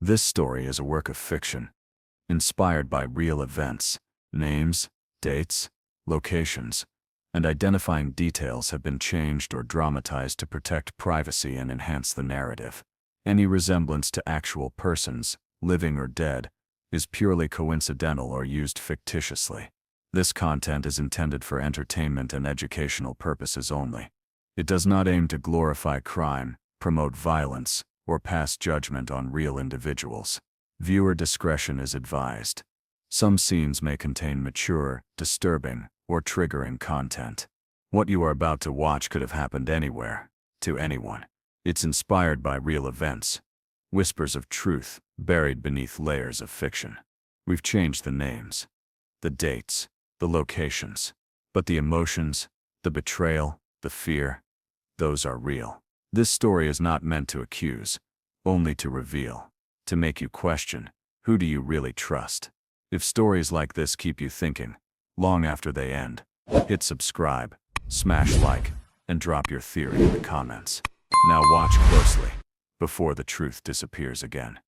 This story is a work of fiction, inspired by real events. Names, dates, locations, and identifying details have been changed or dramatized to protect privacy and enhance the narrative. Any resemblance to actual persons, living or dead, is purely coincidental or used fictitiously. This content is intended for entertainment and educational purposes only. It does not aim to glorify crime, promote violence, or pass judgment on real individuals. Viewer discretion is advised. Some scenes may contain mature, disturbing, or triggering content. What you are about to watch could have happened anywhere, to anyone. It's inspired by real events. Whispers of truth, buried beneath layers of fiction. We've changed the names, the dates, the locations, but the emotions, the betrayal, the fear, those are real. This story is not meant to accuse, only to reveal, to make you question, who do you really trust? If stories like this keep you thinking, long after they end, hit subscribe, smash like, and drop your theory in the comments. Now watch closely, before the truth disappears again.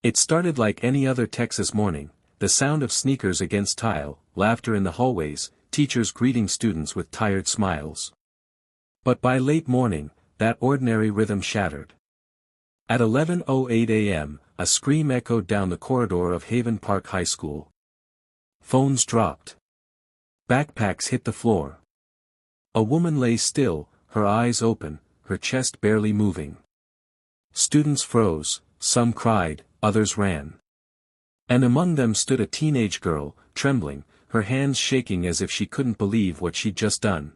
It started like any other Texas morning, the sound of sneakers against tile, laughter in the hallways, teachers greeting students with tired smiles. But by late morning, that ordinary rhythm shattered. At 11:08 a.m., a scream echoed down the corridor of Haven Park High School. Phones dropped. Backpacks hit the floor. A woman lay still, her eyes open, her chest barely moving. Students froze, some cried, others ran. And among them stood a teenage girl, trembling, her hands shaking as if she couldn't believe what she'd just done.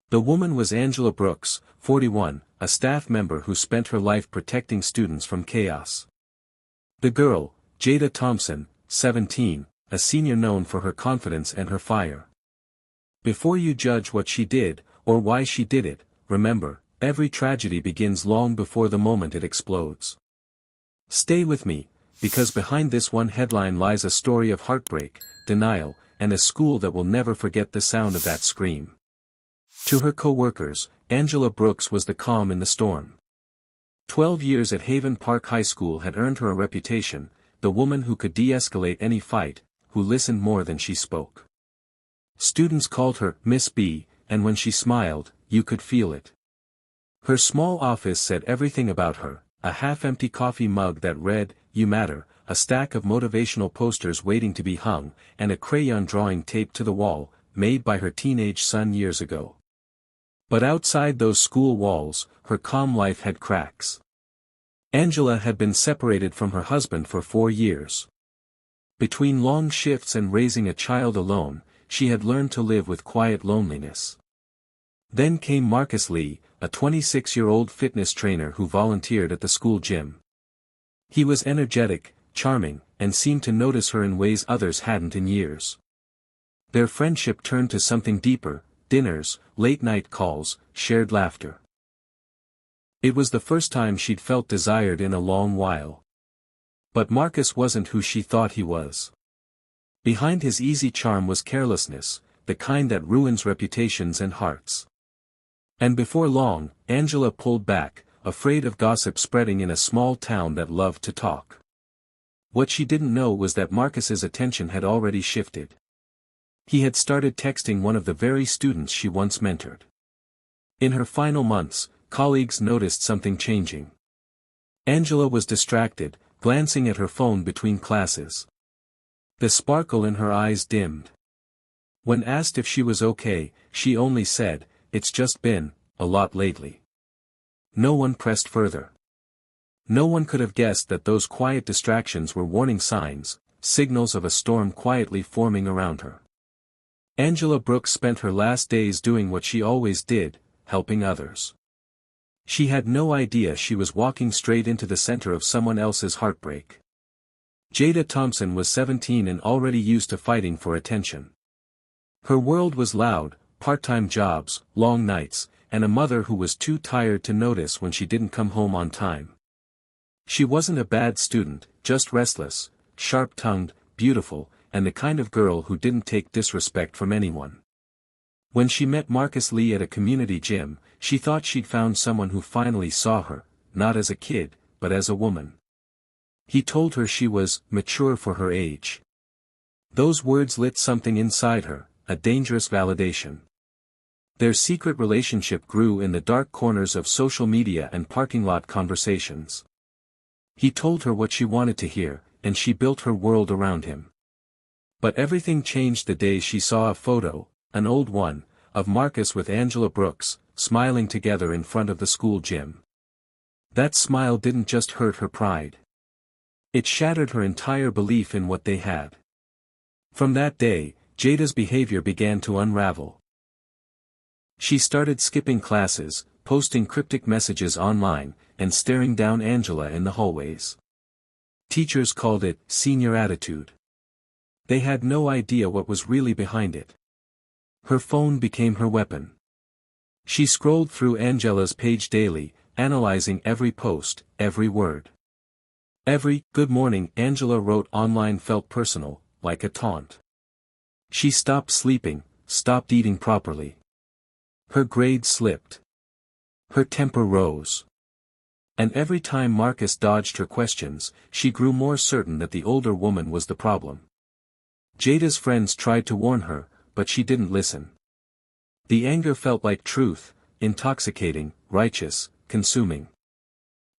The woman was Angela Brooks, 41, a staff member who spent her life protecting students from chaos. The girl, Jada Thompson, 17, a senior known for her confidence and her fire. Before you judge what she did, or why she did it, remember, every tragedy begins long before the moment it explodes. Stay with me, because behind this one headline lies a story of heartbreak, denial, and a school that will never forget the sound of that scream. To her co-workers, Angela Brooks was the calm in the storm. 12 years at Haven Park High School had earned her a reputation, the woman who could de-escalate any fight, who listened more than she spoke. Students called her Miss B, and when she smiled, you could feel it. Her small office said everything about her, a half-empty coffee mug that read, "You matter," a stack of motivational posters waiting to be hung, and a crayon drawing taped to the wall, made by her teenage son years ago. But outside those school walls, her calm life had cracks. Angela had been separated from her husband for 4 years. Between long shifts and raising a child alone, she had learned to live with quiet loneliness. Then came Marcus Lee, a 26-year-old fitness trainer who volunteered at the school gym. He was energetic, charming, and seemed to notice her in ways others hadn't in years. Their friendship turned to something deeper: dinners, late-night calls, shared laughter. It was the first time she'd felt desired in a long while. But Marcus wasn't who she thought he was. Behind his easy charm was carelessness, the kind that ruins reputations and hearts. And before long, Angela pulled back, afraid of gossip spreading in a small town that loved to talk. What she didn't know was that Marcus's attention had already shifted. He had started texting one of the very students she once mentored. In her final months, colleagues noticed something changing. Angela was distracted, glancing at her phone between classes. The sparkle in her eyes dimmed. When asked if she was okay, she only said, "It's just been a lot lately." No one pressed further. No one could have guessed that those quiet distractions were warning signs, signals of a storm quietly forming around her. Angela Brooks spent her last days doing what she always did, helping others. She had no idea she was walking straight into the center of someone else's heartbreak. Jada Thompson was 17 and already used to fighting for attention. Her world was loud, part-time jobs, long nights, and a mother who was too tired to notice when she didn't come home on time. She wasn't a bad student, just restless, sharp-tongued, beautiful, and the kind of girl who didn't take disrespect from anyone. When she met Marcus Lee at a community gym, she thought she'd found someone who finally saw her, not as a kid, but as a woman. He told her she was mature for her age. Those words lit something inside her, a dangerous validation. Their secret relationship grew in the dark corners of social media and parking lot conversations. He told her what she wanted to hear, and she built her world around him. But everything changed the day she saw a photo, an old one, of Marcus with Angela Brooks, smiling together in front of the school gym. That smile didn't just hurt her pride. It shattered her entire belief in what they had. From that day, Jada's behavior began to unravel. She started skipping classes, posting cryptic messages online, and staring down Angela in the hallways. Teachers called it senior attitude. They had no idea what was really behind it. Her phone became her weapon. She scrolled through Angela's page daily, analyzing every post, every word. Every "good morning" Angela wrote online felt personal, like a taunt. She stopped sleeping, stopped eating properly. Her grades slipped. Her temper rose. And every time Marcus dodged her questions, she grew more certain that the older woman was the problem. Jada's friends tried to warn her, but she didn't listen. The anger felt like truth, intoxicating, righteous, consuming.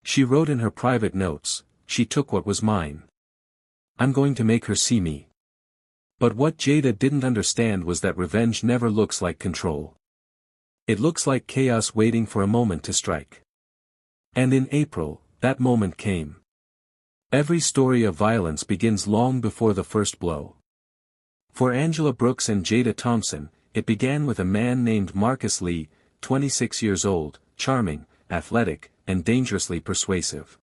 She wrote in her private notes, "She took what was mine. I'm going to make her see me." But what Jada didn't understand was that revenge never looks like control. It looks like chaos waiting for a moment to strike. And in April, that moment came. Every story of violence begins long before the first blow. For Angela Brooks and Jada Thompson, it began with a man named Marcus Lee, 26 years old, charming, athletic, and dangerously persuasive.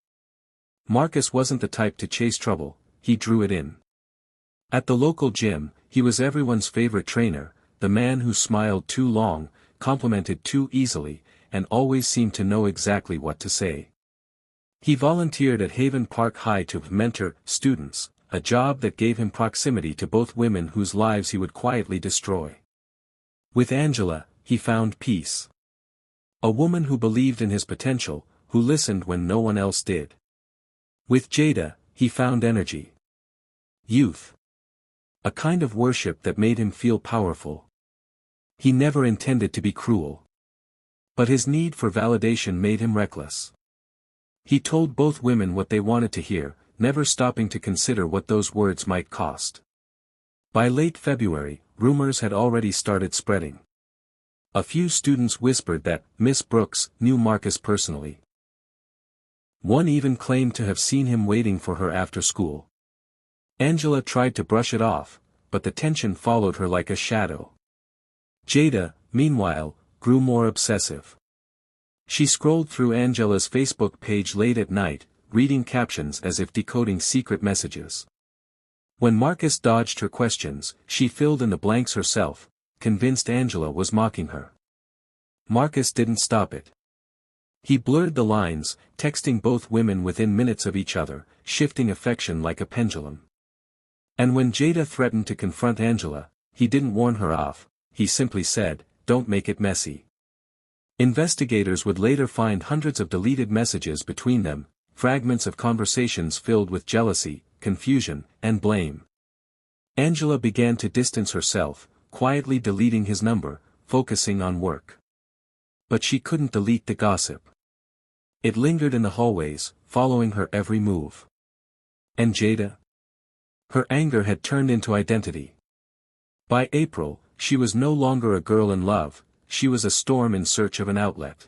Marcus wasn't the type to chase trouble, he drew it in. At the local gym, he was everyone's favorite trainer, the man who smiled too long, complimented too easily, and always seemed to know exactly what to say. He volunteered at Haven Park High to mentor students, a job that gave him proximity to both women whose lives he would quietly destroy. With Angela, he found peace. A woman who believed in his potential, who listened when no one else did. With Jada, he found energy. Youth. A kind of worship that made him feel powerful. He never intended to be cruel. But his need for validation made him reckless. He told both women what they wanted to hear, never stopping to consider what those words might cost. By late February, rumors had already started spreading. A few students whispered that Miss Brooks knew Marcus personally. One even claimed to have seen him waiting for her after school. Angela tried to brush it off, but the tension followed her like a shadow. Jada, meanwhile, grew more obsessive. She scrolled through Angela's Facebook page late at night, reading captions as if decoding secret messages. When Marcus dodged her questions, she filled in the blanks herself, convinced Angela was mocking her. Marcus didn't stop it. He blurred the lines, texting both women within minutes of each other, shifting affection like a pendulum. And when Jada threatened to confront Angela, he didn't warn her off, he simply said, "Don't make it messy." Investigators would later find hundreds of deleted messages between them, fragments of conversations filled with jealousy, confusion, and blame. Angela began to distance herself, quietly deleting his number, focusing on work. But she couldn't delete the gossip. It lingered in the hallways, following her every move. And Jada? Her anger had turned into identity. By April, she was no longer a girl in love, she was a storm in search of an outlet.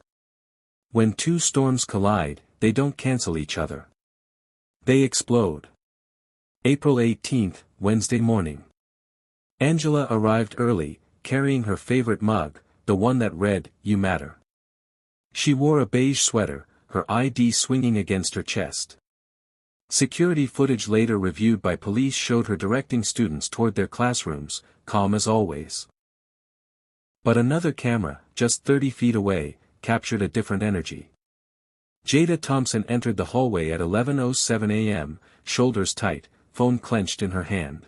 When two storms collide, they don't cancel each other. They explode. April 18th, Wednesday morning. Angela arrived early, carrying her favorite mug, the one that read, "You Matter." She wore a beige sweater, her ID swinging against her chest. Security footage later reviewed by police showed her directing students toward their classrooms, calm as always. But another camera, just 30 feet away, captured a different energy. Jada Thompson entered the hallway at 11:07 a.m., shoulders tight, phone clenched in her hand.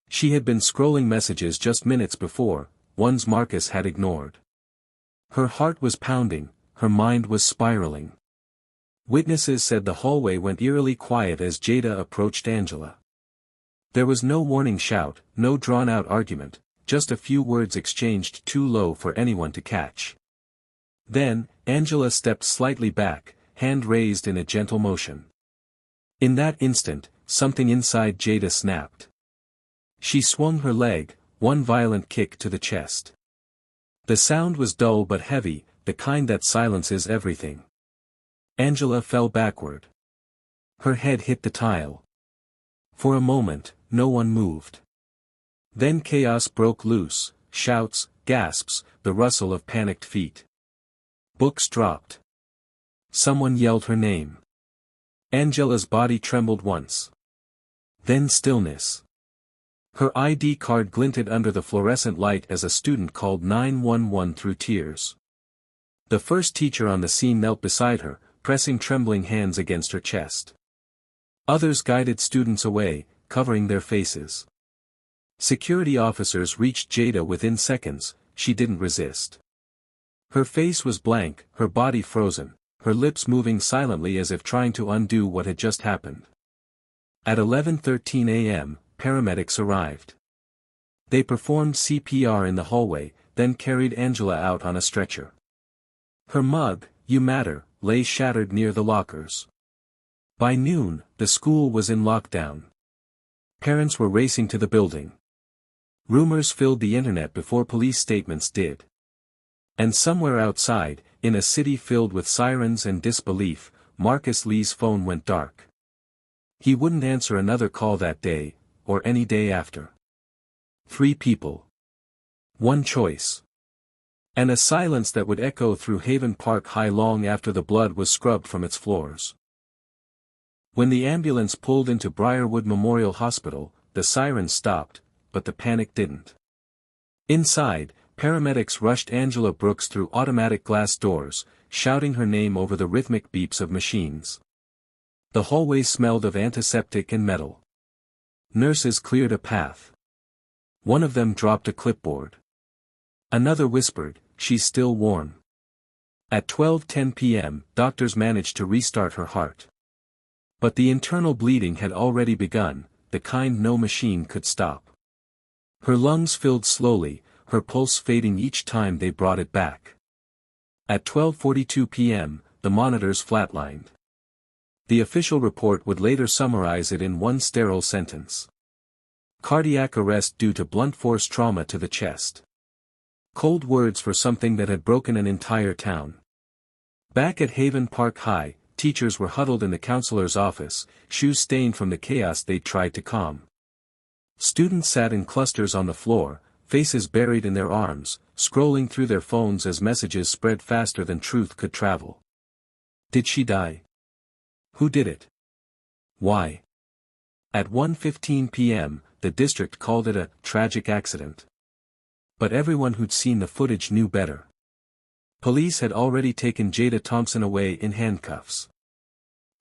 She had been scrolling messages just minutes before, ones Marcus had ignored. Her heart was pounding, her mind was spiraling. Witnesses said the hallway went eerily quiet as Jada approached Angela. There was no warning shout, no drawn-out argument, just a few words exchanged too low for anyone to catch. Then, Angela stepped slightly back, hand raised in a gentle motion. In that instant, something inside Jada snapped. She swung her leg, one violent kick to the chest. The sound was dull but heavy, the kind that silences everything. Angela fell backward. Her head hit the tile. For a moment, no one moved. Then chaos broke loose, shouts, gasps, the rustle of panicked feet. Books dropped. Someone yelled her name. Angela's body trembled once. Then stillness. Her ID card glinted under the fluorescent light as a student called 911 through tears. The first teacher on the scene knelt beside her, pressing trembling hands against her chest. Others guided students away, covering their faces. Security officers reached Jada within seconds. She didn't resist. Her face was blank, her body frozen, her lips moving silently as if trying to undo what had just happened. At 11:13 a.m., paramedics arrived. They performed CPR in the hallway, then carried Angela out on a stretcher. Her mug, "You Matter," lay shattered near the lockers. By noon, the school was in lockdown. Parents were racing to the building. Rumors filled the internet before police statements did. And somewhere outside, in a city filled with sirens and disbelief, Marcus Lee's phone went dark. He wouldn't answer another call that day, or any day after. 3 people. 1 choice. And a silence that would echo through Haven Park High long after the blood was scrubbed from its floors. When the ambulance pulled into Briarwood Memorial Hospital, the sirens stopped, but the panic didn't. Inside, paramedics rushed Angela Brooks through automatic glass doors, shouting her name over the rhythmic beeps of machines. The hallway smelled of antiseptic and metal. Nurses cleared a path. One of them dropped a clipboard. Another whispered, "She's still warm." At 12:10 p.m., doctors managed to restart her heart. But the internal bleeding had already begun, the kind no machine could stop. Her lungs filled slowly, her pulse fading each time they brought it back. At 12:42 p.m., the monitors flatlined. The official report would later summarize it in one sterile sentence. Cardiac arrest due to blunt force trauma to the chest. Cold words for something that had broken an entire town. Back at Haven Park High, teachers were huddled in the counselor's office, shoes stained from the chaos they'd tried to calm. Students sat in clusters on the floor, faces buried in their arms, scrolling through their phones as messages spread faster than truth could travel. Did she die? Who did it? Why? At 1:15 p.m., the district called it a tragic accident. But everyone who'd seen the footage knew better. Police had already taken Jada Thompson away in handcuffs.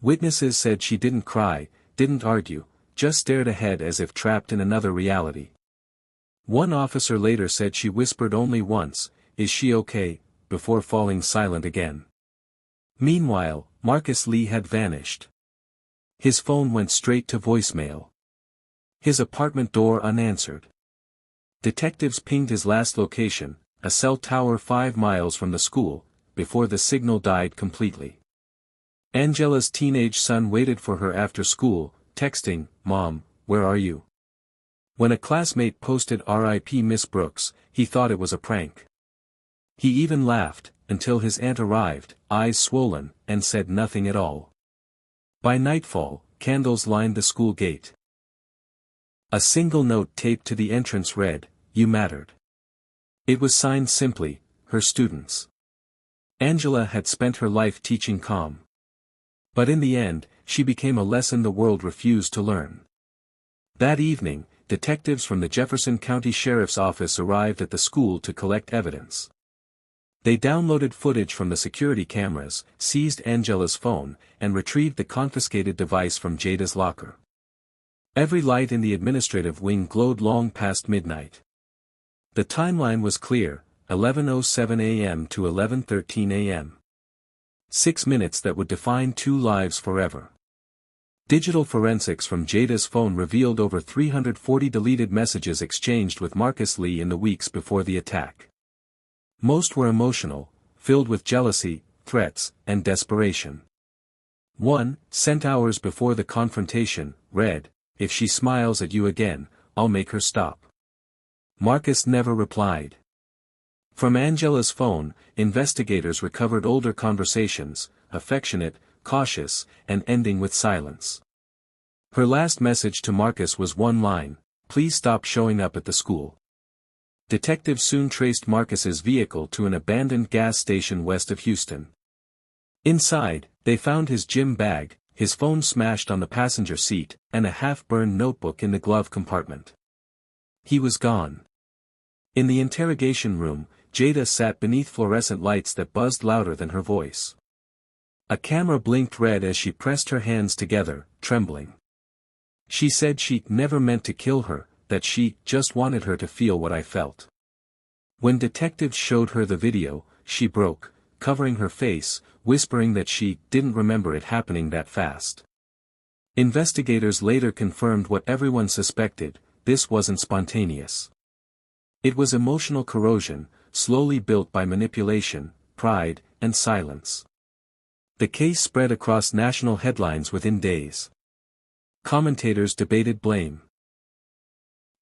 Witnesses said she didn't cry, didn't argue, just stared ahead as if trapped in another reality. One officer later said she whispered only once, "Is she okay?" before falling silent again. Meanwhile, Marcus Lee had vanished. His phone went straight to voicemail. His apartment door unanswered. Detectives pinged his last location, a cell tower 5 miles from the school, before the signal died completely. Angela's teenage son waited for her after school, texting, "Mom, where are you?" When a classmate posted "R.I.P. Miss Brooks," he thought it was a prank. He even laughed, until his aunt arrived, eyes swollen, and said nothing at all. By nightfall, candles lined the school gate. A single note taped to the entrance read, "You mattered." It was signed simply, "Her students." Angela had spent her life teaching calm. But in the end, she became a lesson the world refused to learn. That evening, detectives from the Jefferson County Sheriff's Office arrived at the school to collect evidence. They downloaded footage from the security cameras, seized Angela's phone, and retrieved the confiscated device from Jada's locker. Every light in the administrative wing glowed long past midnight. The timeline was clear, 11:07 a.m. to 11:13 a.m. 6 minutes that would define 2 lives forever. Digital forensics from Jada's phone revealed over 340 deleted messages exchanged with Marcus Lee in the weeks before the attack. Most were emotional, filled with jealousy, threats, and desperation. One, sent hours before the confrontation, read, "If she smiles at you again, I'll make her stop." Marcus never replied. From Angela's phone, investigators recovered older conversations, affectionate, cautious, and ending with silence. Her last message to Marcus was one line, "Please stop showing up at the school." Detectives soon traced Marcus's vehicle to an abandoned gas station west of Houston. Inside, they found his gym bag, his phone smashed on the passenger seat, and a half-burned notebook in the glove compartment. He was gone. In the interrogation room, Jada sat beneath fluorescent lights that buzzed louder than her voice. A camera blinked red as she pressed her hands together, trembling. She said she never meant to kill her, that she just wanted her to feel what I felt. When detectives showed her the video, she broke, covering her face, whispering that she didn't remember it happening that fast. Investigators later confirmed what everyone suspected, this wasn't spontaneous. It was emotional corrosion, slowly built by manipulation, pride, and silence. The case spread across national headlines within days. Commentators debated blame.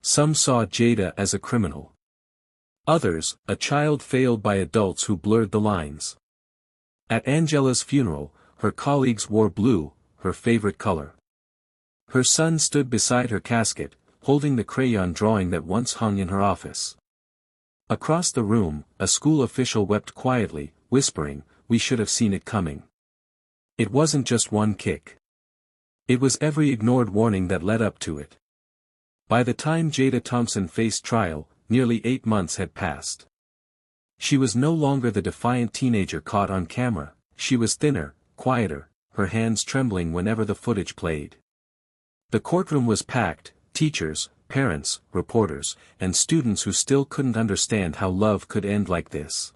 Some saw Jada as a criminal. Others, a child failed by adults who blurred the lines. At Angela's funeral, her colleagues wore blue, her favorite color. Her son stood beside her casket, holding the crayon drawing that once hung in her office. Across the room, a school official wept quietly, whispering, "We should have seen it coming." It wasn't just one kick. It was every ignored warning that led up to it. By the time Jada Thompson faced trial, nearly 8 months had passed. She was no longer the defiant teenager caught on camera, she was thinner, quieter, her hands trembling whenever the footage played. The courtroom was packed, teachers, parents, reporters, and students who still couldn't understand how love could end like this.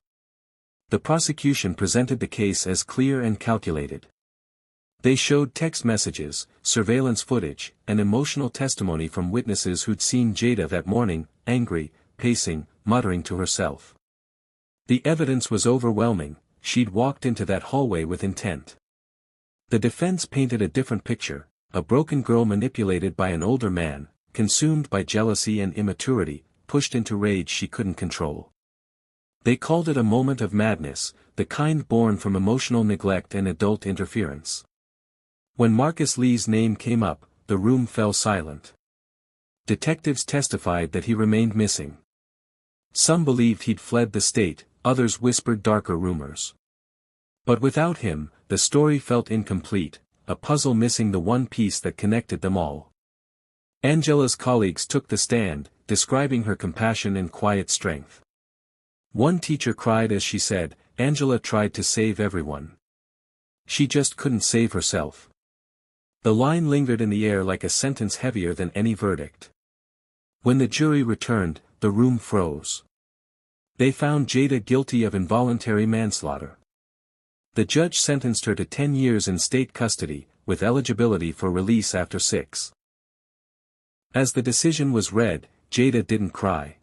The prosecution presented the case as clear and calculated. They showed text messages, surveillance footage, and emotional testimony from witnesses who'd seen Jada that morning, angry, pacing, muttering to herself. The evidence was overwhelming, she'd walked into that hallway with intent. The defense painted a different picture, a broken girl manipulated by an older man, consumed by jealousy and immaturity, pushed into rage she couldn't control. They called it a moment of madness, the kind born from emotional neglect and adult interference. When Marcus Lee's name came up, the room fell silent. Detectives testified that he remained missing. Some believed he'd fled the state, others whispered darker rumors. But without him, the story felt incomplete, a puzzle missing the one piece that connected them all. Angela's colleagues took the stand, describing her compassion and quiet strength. One teacher cried as she said, "Angela tried to save everyone. She just couldn't save herself." The line lingered in the air like a sentence heavier than any verdict. When the jury returned, the room froze. They found Jada guilty of involuntary manslaughter. The judge sentenced her to 10 years in state custody, with eligibility for release after 6. As the decision was read, Jada didn't cry.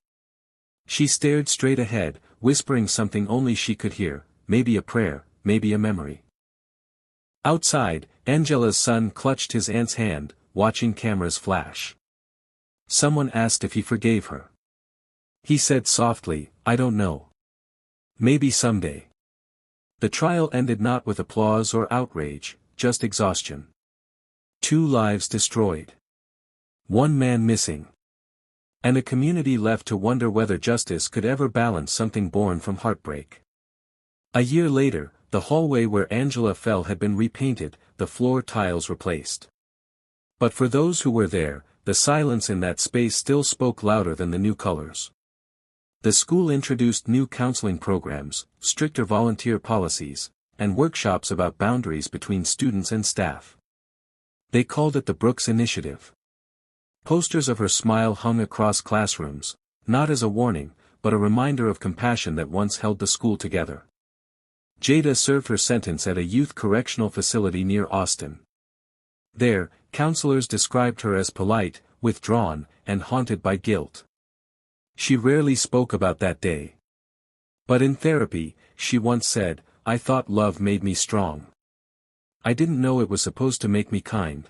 She stared straight ahead, whispering something only she could hear, maybe a prayer, maybe a memory. Outside, Angela's son clutched his aunt's hand, watching cameras flash. Someone asked if he forgave her. He said softly, "I don't know. Maybe someday." The trial ended not with applause or outrage, just exhaustion. 2 lives destroyed. 1 man missing. And a community left to wonder whether justice could ever balance something born from heartbreak. A year later, the hallway where Angela fell had been repainted, the floor tiles replaced. But for those who were there, the silence in that space still spoke louder than the new colors. The school introduced new counseling programs, stricter volunteer policies, and workshops about boundaries between students and staff. They called it the Brooks Initiative. Posters of her smile hung across classrooms, not as a warning, but a reminder of compassion that once held the school together. Jada served her sentence at a youth correctional facility near Austin. There, counselors described her as polite, withdrawn, and haunted by guilt. She rarely spoke about that day. But in therapy, she once said, "I thought love made me strong. I didn't know it was supposed to make me kind."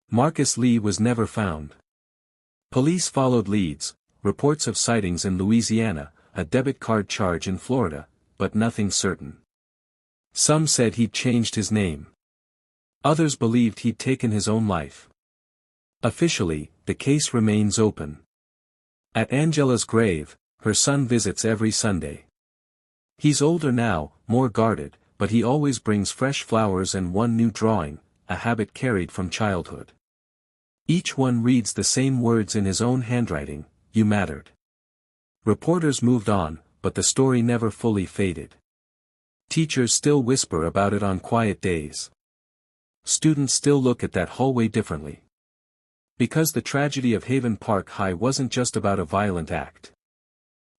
Marcus Lee was never found. Police followed leads, reports of sightings in Louisiana, a debit card charge in Florida, but nothing certain. Some said he'd changed his name. Others believed he'd taken his own life. Officially, the case remains open. At Angela's grave, her son visits every Sunday. He's older now, more guarded, but he always brings fresh flowers and one new drawing, a habit carried from childhood. Each one reads the same words in his own handwriting: "You mattered." Reporters moved on, but the story never fully faded. Teachers still whisper about it on quiet days. Students still look at that hallway differently. Because the tragedy of Haven Park High wasn't just about a violent act.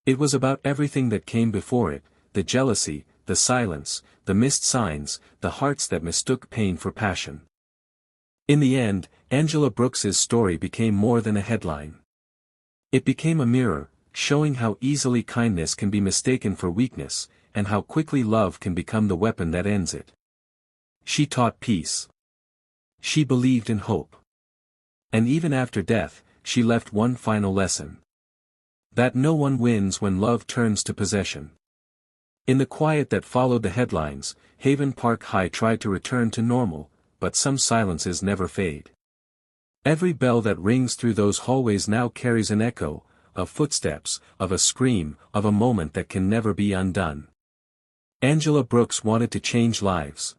It was about everything that came before it: the jealousy, the silence, the missed signs, the hearts that mistook pain for passion. In the end, Angela Brooks's story became more than a headline. It became a mirror, showing how easily kindness can be mistaken for weakness, and how quickly love can become the weapon that ends it. She taught peace. She believed in hope. And even after death, she left one final lesson: that no one wins when love turns to possession. In the quiet that followed the headlines, Haven Park High tried to return to normal, but some silences never fade. Every bell that rings through those hallways now carries an echo, of footsteps, of a scream, of a moment that can never be undone. Angela Brooks wanted to change lives.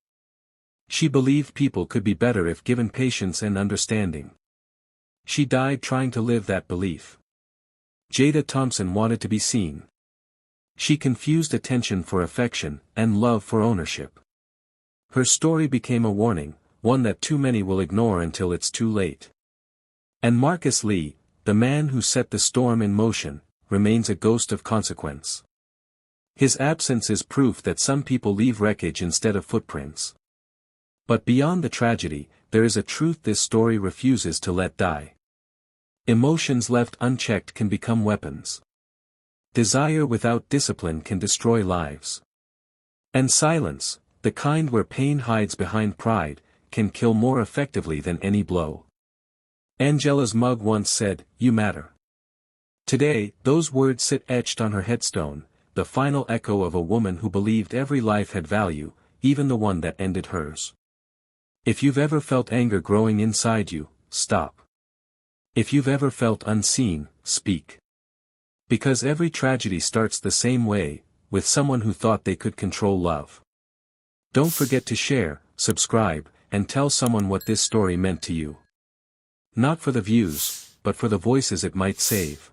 She believed people could be better if given patience and understanding. She died trying to live that belief. Jada Thompson wanted to be seen. She confused attention for affection, and love for ownership. Her story became a warning, one that too many will ignore until it's too late. And Marcus Lee, the man who set the storm in motion, remains a ghost of consequence. His absence is proof that some people leave wreckage instead of footprints. But beyond the tragedy, there is a truth this story refuses to let die. Emotions left unchecked can become weapons. Desire without discipline can destroy lives. And silence, the kind where pain hides behind pride, can kill more effectively than any blow. Angela's mug once said, "You matter." Today, those words sit etched on her headstone, the final echo of a woman who believed every life had value, even the one that ended hers. If you've ever felt anger growing inside you, stop. If you've ever felt unseen, speak. Because every tragedy starts the same way, with someone who thought they could control love. Don't forget to share, subscribe, and tell someone what this story meant to you. Not for the views, but for the voices it might save.